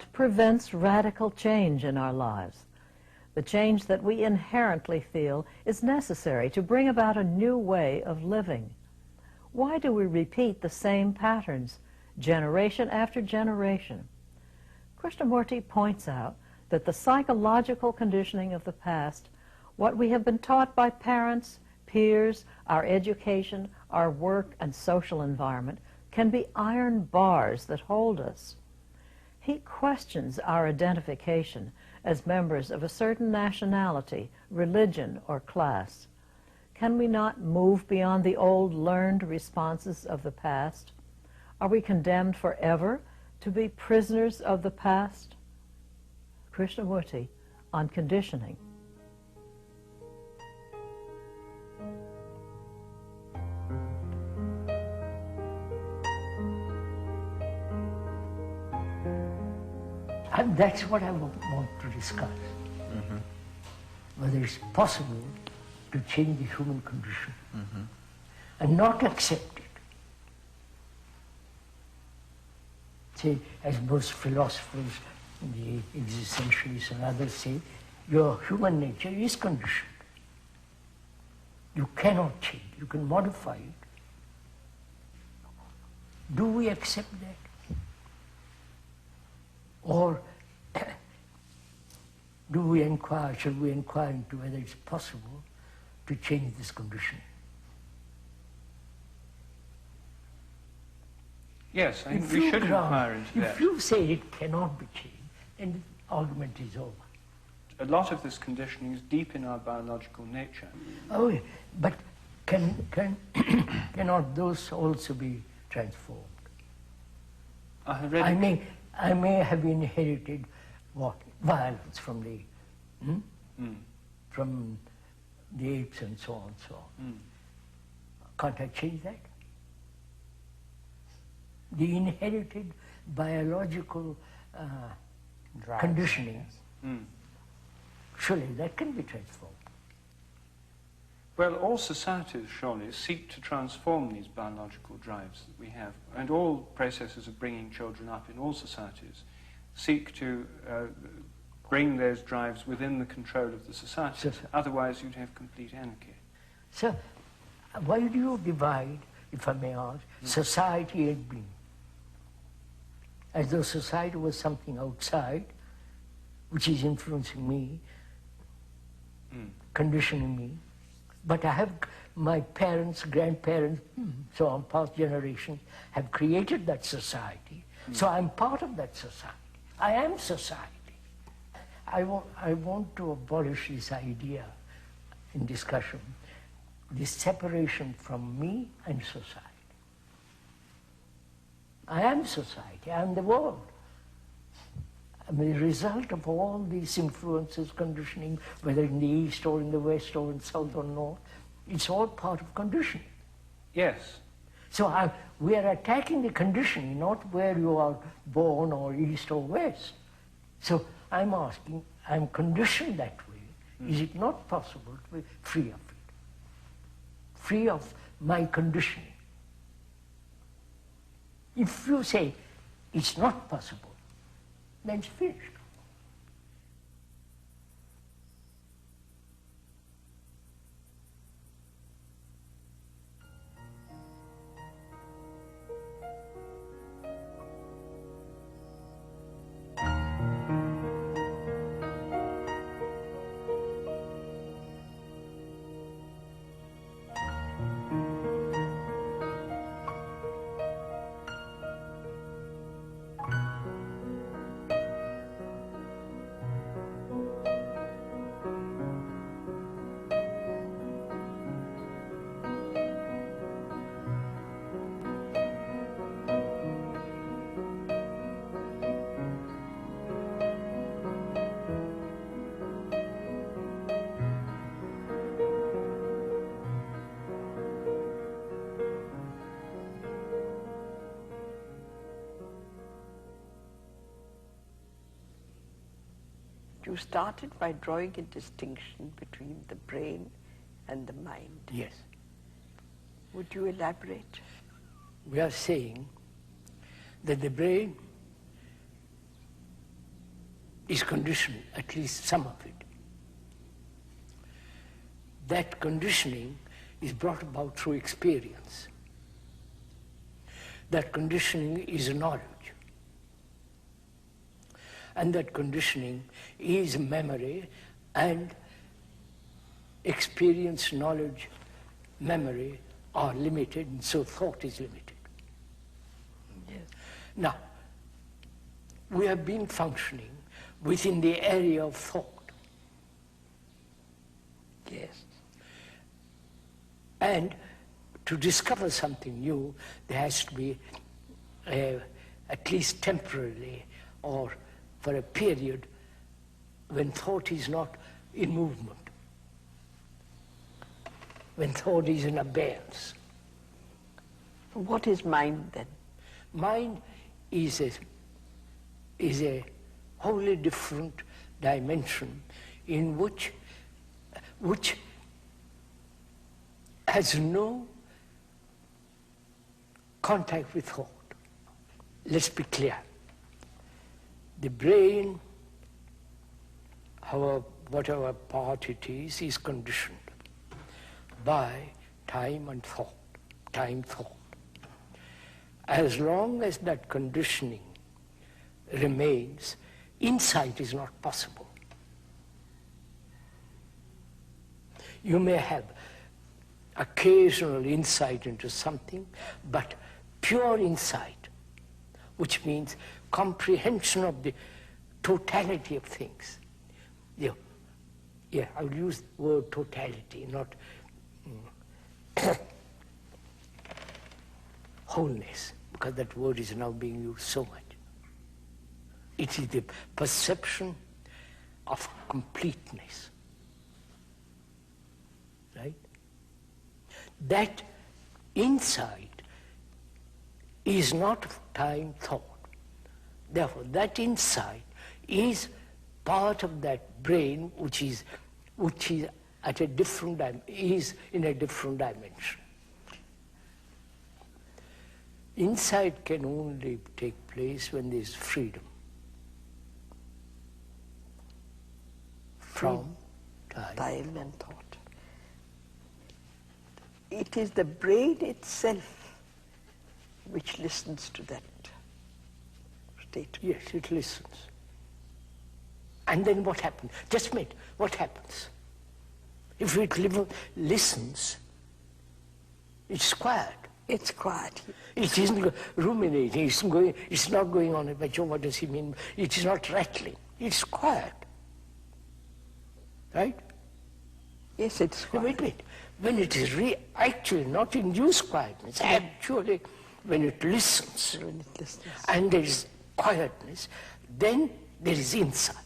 What prevents radical change in our lives? The change that we inherently feel is necessary to bring about a new way of living. Why do we repeat the same patterns, generation after generation? Krishnamurti points out that the psychological conditioning of the past, what we have been taught by parents, peers, our education, our work and social environment, can be iron bars that hold us. He questions our identification as members of a certain nationality, religion, or class. Can we not move beyond the old learned responses of the past? Are we condemned forever to be prisoners of the past? Krishnamurti on conditioning. And that's what I want to discuss. Whether it's possible to change the human condition and not accept it. Say, as most philosophers, the existentialists and others say, your human nature is conditioned. You cannot change, you can modify it. Do we accept that? Or do we inquire, shall we inquire into whether it's possible to change this condition? Yes, I think we should inquire into that. If you say it cannot be changed, then the argument is over. A lot of this conditioning is deep in our biological nature. Oh, yeah. But cannot those also be transformed? I may have inherited what? Violence from the apes and so on and so on. Can't I change that? The inherited biological conditioning, surely that can be transformed. Well, all societies, surely, seek to transform these biological drives that we have. And all processes of bringing children up in all societies seek to bring those drives within the control of the society. Otherwise, you'd have complete anarchy. So, why do you divide, if I may ask, society and being? As though society was something outside, which is influencing me, conditioning me. But I have my parents, grandparents, so on, past generations, have created that society. So I'm part of that society. I am society. I want to abolish this idea in discussion, this separation from me and society. I am society, I am the world. I'm the result of all these influences, conditioning, whether in the East or in the West or in South or North. It's all part of conditioning. Yes. So we are attacking the conditioning, not where you are born or East or West. So I'm asking, I'm conditioned that way. Is it not possible to be free of it? Free of my conditioning? If you say it's not possible, then it's finished. You started by drawing a distinction between the brain and the mind. Yes. Would you elaborate? We are saying that the brain is conditioned, at least some of it. That conditioning is brought about through experience. That conditioning is knowledge. And that conditioning is memory, and experience, knowledge, memory are limited, and so thought is limited. Yes. Now, we have been functioning within the area of thought. Yes. And to discover something new, there has to be, at least temporarily, or for a period, when thought is not in movement, when thought is in abeyance. What is mind then? Mind is a wholly different dimension in which has no contact with thought. Let's be clear. The brain, whatever part it is conditioned by time and thought, time-thought. As long as that conditioning remains, insight is not possible. You may have occasional insight into something, but pure insight, which means comprehension of the totality of things. Yeah, I would use the word totality, not wholeness, because that word is now being used so much. It is the perception of completeness, right? That insight is not time thought. Therefore, that insight is part of that brain which is at a different is in a different dimension. Insight can only take place when there is freedom from time and thought. It is the brain itself which listens to that state. Yes, it listens. And then what happens? Just a minute, what happens? If it listens, it's quiet. It's quiet. It isn't ruminating, it's not going on, but what does he mean? It is not rattling, it's quiet. Right? Yes, it's quiet. Wait. When it is actually not induced quietness, actually when it listens, and there is quietness, then there is insight.